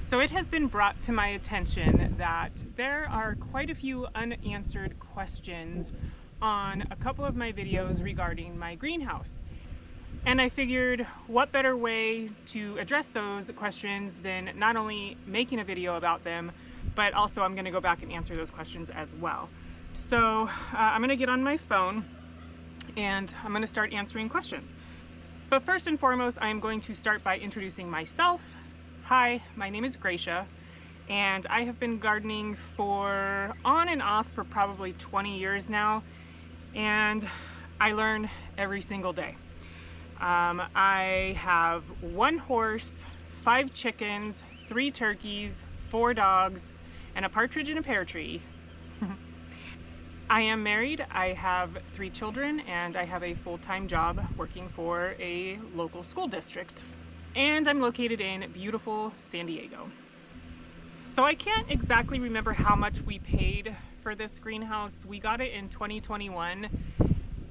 So it has been brought to my attention that there are quite a few unanswered questions on a couple of my videos regarding my greenhouse. And I figured what better way to address those questions than not only making a video about them, but also I'm going to go back and answer those questions as well. So I'm going to get on my phone and I'm going to start answering questions. But first and foremost, I'm going to start by introducing myself. Hi, my name is Gracia, and I have been gardening for on and off for probably 20 years now, and I learn every single day. I have 1 horse, 5 chickens, 3 turkeys, 4 dogs, and a partridge in a pear tree. I am married, I have 3 children, and I have a full-time job working for a local school district. And I'm located in beautiful San Diego. So I can't exactly remember how much we paid for this greenhouse. We got it in 2021,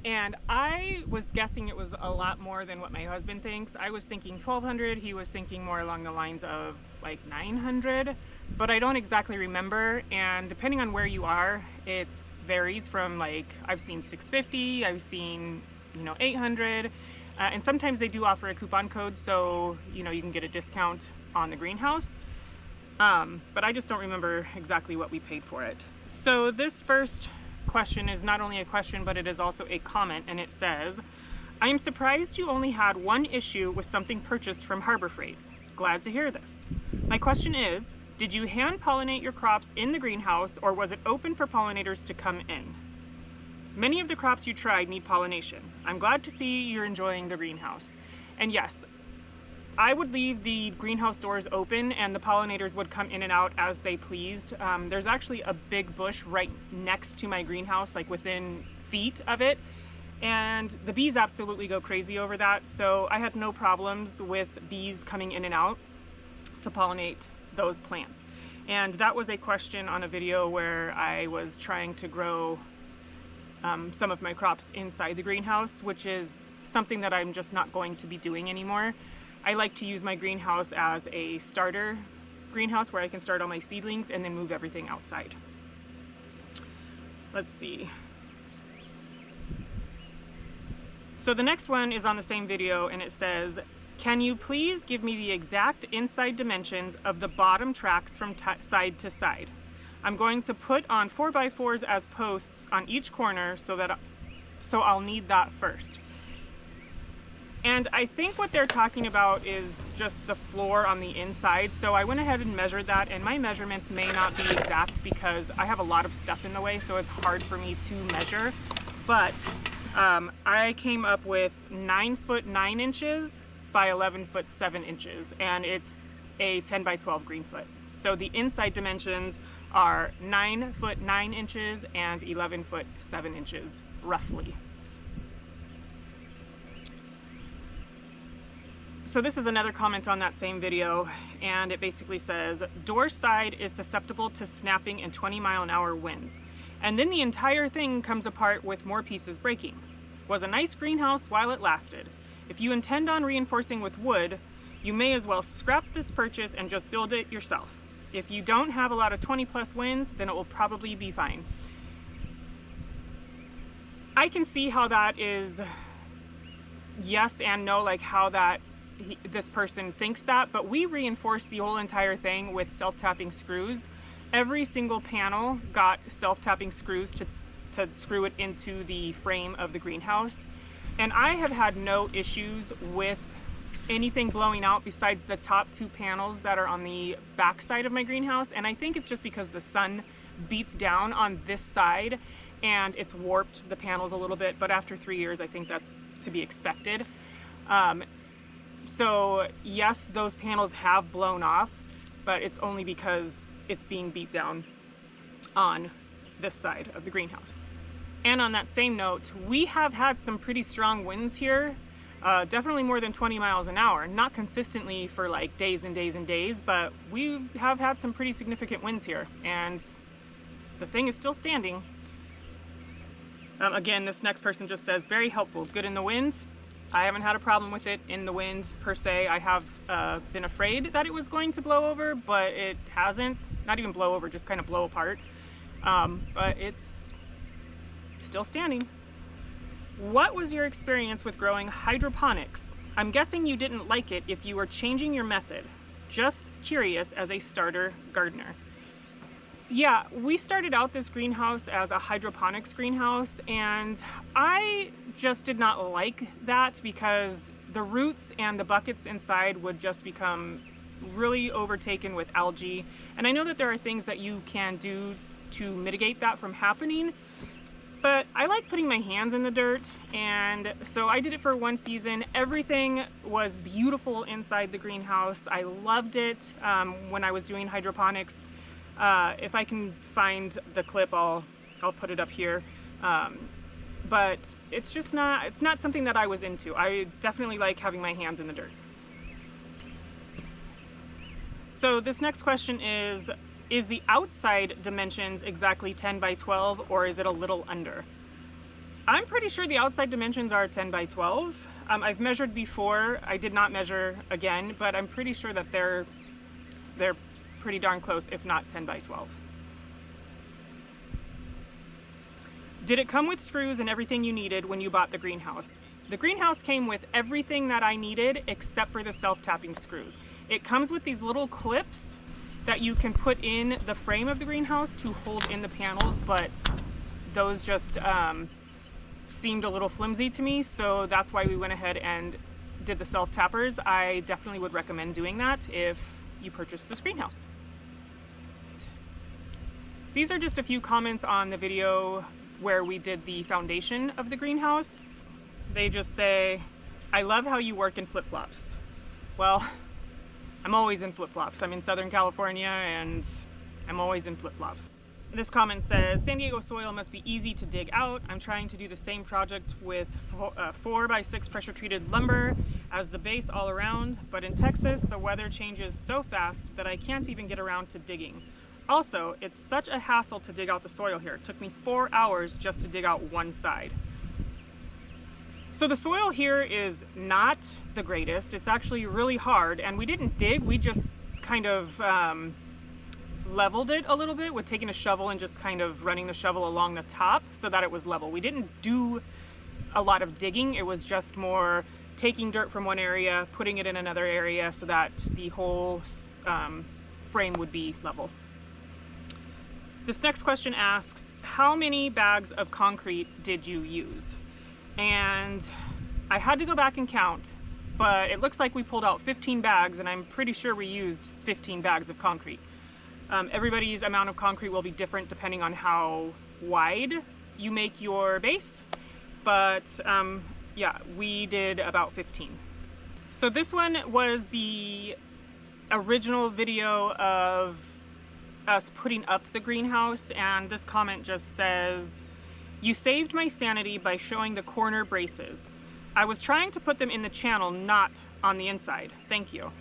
and I was guessing it was a lot more than what my husband thinks. I was thinking $1,200, he was thinking more along the lines of like $900, but I don't exactly remember, and depending on where you are, it varies from, like, I've seen $650, I've seen, $800, and sometimes they do offer a coupon code, so you can get a discount on the greenhouse, but I just don't remember exactly what we paid for it. So this first question is not only a question, but it is also a comment, and it says, I am surprised you only had 1 issue with something purchased from Harbor Freight. Glad to hear this. My question is, did you hand pollinate your crops in the greenhouse, or was it open for pollinators to come in? Many of the crops you tried need pollination. I'm glad to see you're enjoying the greenhouse. And yes, I would leave the greenhouse doors open and the pollinators would come in and out as they pleased. There's actually a big bush right next to my greenhouse, like within feet of it, and the bees absolutely go crazy over that, so I had no problems with bees coming in and out to pollinate those plants. And that was a question on a video where I was trying to grow some of my crops inside the greenhouse, which is something that I'm just not going to be doing anymore. I like to use my greenhouse as a starter greenhouse where I can start all my seedlings and then move everything outside. Let's see. So the next one is on the same video, and it says, can you please give me the exact inside dimensions of the bottom tracks from side to side? I'm going to put on 4x4s as posts on each corner, so I'll need that first. And I think what they're talking about is just the floor on the inside. So I went ahead and measured that, and my measurements may not be exact because I have a lot of stuff in the way, so it's hard for me to measure. But I came up with 9 foot 9 inches by 11 foot 7 inches, and it's a 10 by 12 green foot. So the inside dimensions are 9 foot 9 inches and 11 foot 7 inches, roughly. So this is another comment on that same video, and it basically says, door side is susceptible to snapping and 20-mile-an-hour winds. And then the entire thing comes apart with more pieces breaking. Was a nice greenhouse while it lasted. If you intend on reinforcing with wood, you may as well scrap this purchase and just build it yourself. If you don't have a lot of 20+ winds, then it will probably be fine. I can see how that is yes and no, like how that this person thinks that, but we reinforced the whole entire thing with self-tapping screws. Every single panel got self-tapping screws to screw it into the frame of the greenhouse. And I have had no issues with anything blowing out besides the top 2 panels that are on the back side of my greenhouse. And I think it's just because the sun beats down on this side and it's warped the panels a little bit, but after 3 years, I think that's to be expected. So yes, those panels have blown off, but it's only because it's being beat down on this side of the greenhouse. And on that same note, we have had some pretty strong winds here, definitely more than 20 miles an hour, not consistently for like days and days and days, but we have had some pretty significant winds here, and the thing is still standing. Again, this next person just says, very helpful, good in the wind. I haven't had a problem with it in the wind per se. I have been afraid that it was going to blow over, but it hasn't. Not even blow over, just kind of blow apart. But it's still standing. What was your experience with growing hydroponics? I'm guessing you didn't like it if you were changing your method. Just curious as a starter gardener. Yeah, we started out this greenhouse as a hydroponics greenhouse, and I just did not like that because the roots and the buckets inside would just become really overtaken with algae. And I know that there are things that you can do to mitigate that from happening, but I like putting my hands in the dirt, and so I did it for one season. Everything was beautiful inside the greenhouse. I loved it when I was doing hydroponics. If I can find the clip, I'll put it up here. But it's just it's not something that I was into. I definitely like having my hands in the dirt. So this next question is the outside dimensions exactly 10 by 12 or is it a little under? I'm pretty sure the outside dimensions are 10 by 12. I've measured before. I did not measure again, but I'm pretty sure that they're pretty darn close, if not 10 by 12. Did it come with screws and everything you needed when you bought the greenhouse? The greenhouse came with everything that I needed except for the self-tapping screws. It comes with these little clips that you can put in the frame of the greenhouse to hold in the panels, but those just seemed a little flimsy to me, so that's why we went ahead and did the self-tappers. I definitely would recommend doing that if you purchase this greenhouse. These are just a few comments on the video where we did the foundation of the greenhouse. They just say, I love how you work in flip-flops. Well, I'm always in flip-flops. I'm in Southern California and I'm always in flip-flops. This comment says, San Diego soil must be easy to dig out. I'm trying to do the same project with 4x6 pressure treated lumber as the base all around, but in Texas the weather changes so fast that I can't even get around to digging. Also, it's such a hassle to dig out the soil here. It took me 4 hours just to dig out one side. So the soil here is not the greatest. It's actually really hard, and we didn't dig, we just kind of leveled it a little bit with taking a shovel and just kind of running the shovel along the top so that it was level. We didn't do a lot of digging. It was just more taking dirt from one area, putting it in another area so that the whole frame would be level. This next question asks, how many bags of concrete did you use? And I had to go back and count, but it looks like we pulled out 15 bags, and I'm pretty sure we used 15 bags of concrete. Everybody's amount of concrete will be different depending on how wide you make your base, but yeah, we did about 15. So this one was the original video of us putting up the greenhouse, and this comment just says, you saved my sanity by showing the corner braces. I was trying to put them in the channel, not on the inside. Thank you.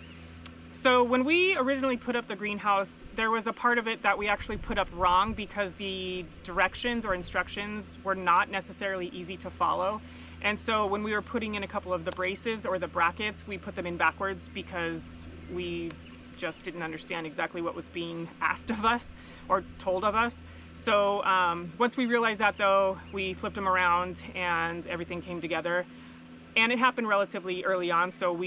So when we originally put up the greenhouse, there was a part of it that we actually put up wrong because the directions or instructions were not necessarily easy to follow. And so when we were putting in a couple of the braces or the brackets, we put them in backwards because we just didn't understand exactly what was being asked of us or told of us. So once we realized that, though, we flipped them around and everything came together. And it happened relatively early on, so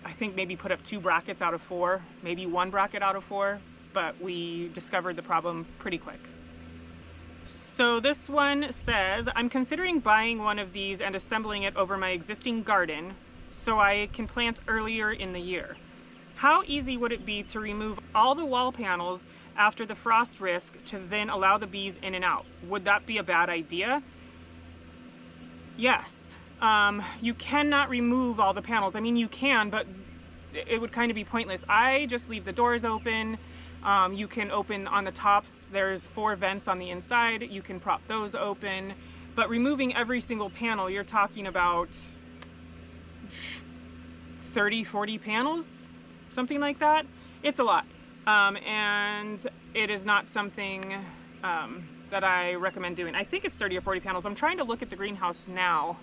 I think maybe put up 2 brackets out of 4, maybe 1 bracket out of 4, but we discovered the problem pretty quick. So this one says, I'm considering buying one of these and assembling it over my existing garden so I can plant earlier in the year. How easy would it be to remove all the wall panels after the frost risk to then allow the bees in and out? Would that be a bad idea? Yes. You cannot remove all the panels. I mean, you can, but it would kind of be pointless. I just leave the doors open. You can open on the tops. There's 4 vents on the inside. You can prop those open. But removing every single panel, you're talking about 30, 40 panels, something like that. It's a lot. And it is not something that I recommend doing. I think it's 30 or 40 panels. I'm trying to look at the greenhouse now.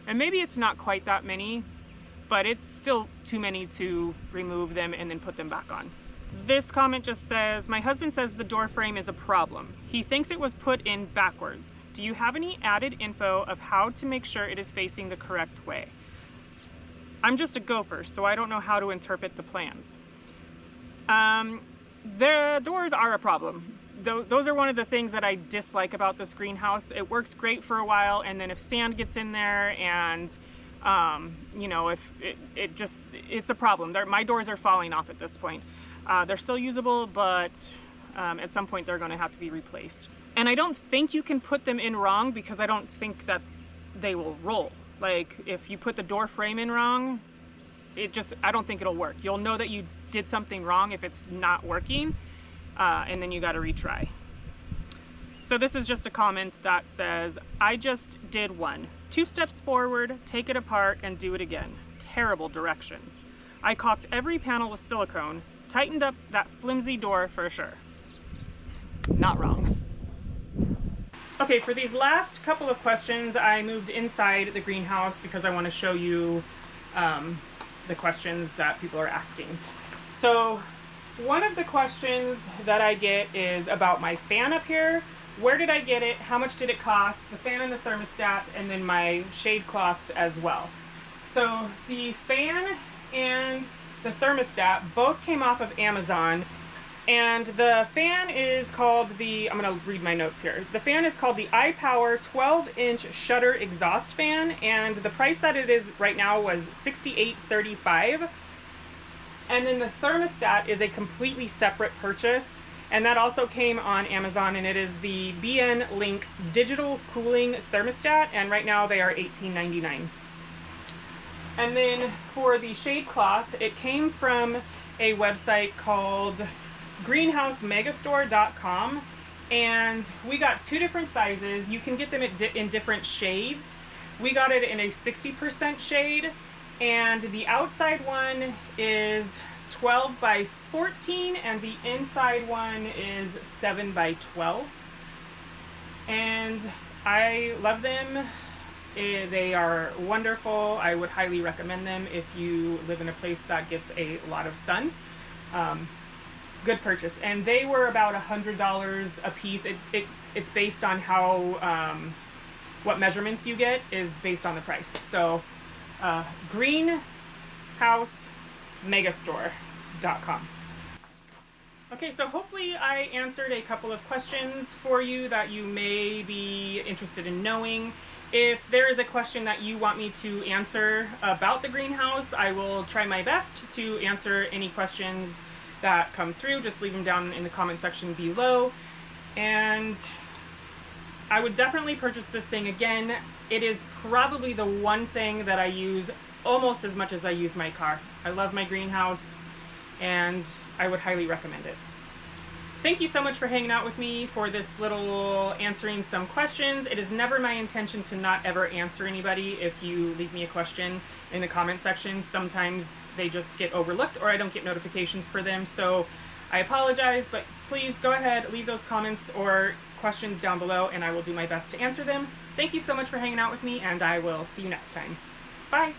And maybe it's not quite that many, but it's still too many to remove them and then put them back on. This comment just says, my husband says the door frame is a problem. He thinks it was put in backwards. Do you have any added info of how to make sure it is facing the correct way? I'm just a gopher, so I don't know how to interpret the plans. The doors are a problem. Those are one of the things that I dislike about this greenhouse. It works great for a while, and then if sand gets in there and you know, if it's a problem. My doors are falling off at this point. They're still usable, but at some point they're going to have to be replaced. And I don't think you can put them in wrong, because I don't think that they will roll. Like, if you put the door frame in wrong, I don't think it'll work. You'll know that you did something wrong if it's not working, and then you got to retry. So this is just a comment that says, I just did one. 2 steps forward, take it apart, and do it again. Terrible directions. I caulked every panel with silicone, tightened up that flimsy door for sure. Not wrong. Okay, for these last couple of questions, I moved inside the greenhouse because I want to show you the questions that people are asking. So one of the questions that I get is about my fan up here. Where did I get it? How much did it cost? The fan and the thermostat, and then my shade cloths as well. So the fan and the thermostat both came off of Amazon, and the fan is called I'm going to read my notes here. The fan is called the iPower 12-inch shutter exhaust fan, and the price that it is right now was $68.35. And then the thermostat is a completely separate purchase, and that also came on Amazon, and it is the BN Link digital cooling thermostat, and right now they are $18.99. And then for the shade cloth, it came from a website called greenhousemegastore.com, and we got 2 different sizes. You can get them in different shades. We got it in a 60% shade, and the outside one is 12 by 14, and the inside one is 7 by 12. And I love them. They are wonderful. I would highly recommend them if you live in a place that gets a lot of sun. Good purchase. And they were about $100 a piece. It's based on how what measurements you get is based on the price. So greenhousemegastore.com. Okay, so hopefully I answered a couple of questions for you that you may be interested in knowing. If there is a question that you want me to answer about the greenhouse, I will try my best to answer any questions that come through. Just leave them down in the comment section below. And I would definitely purchase this thing again. It is probably the one thing that I use almost as much as I use my car. I love my greenhouse, and I would highly recommend it. Thank you so much for hanging out with me for this little answering some questions. It is never my intention to not ever answer anybody if you leave me a question in the comment section. Sometimes they just get overlooked, or I don't get notifications for them, so I apologize, but please go ahead, leave those comments or questions down below, and I will do my best to answer them. Thank you so much for hanging out with me, and I will see you next time. Bye!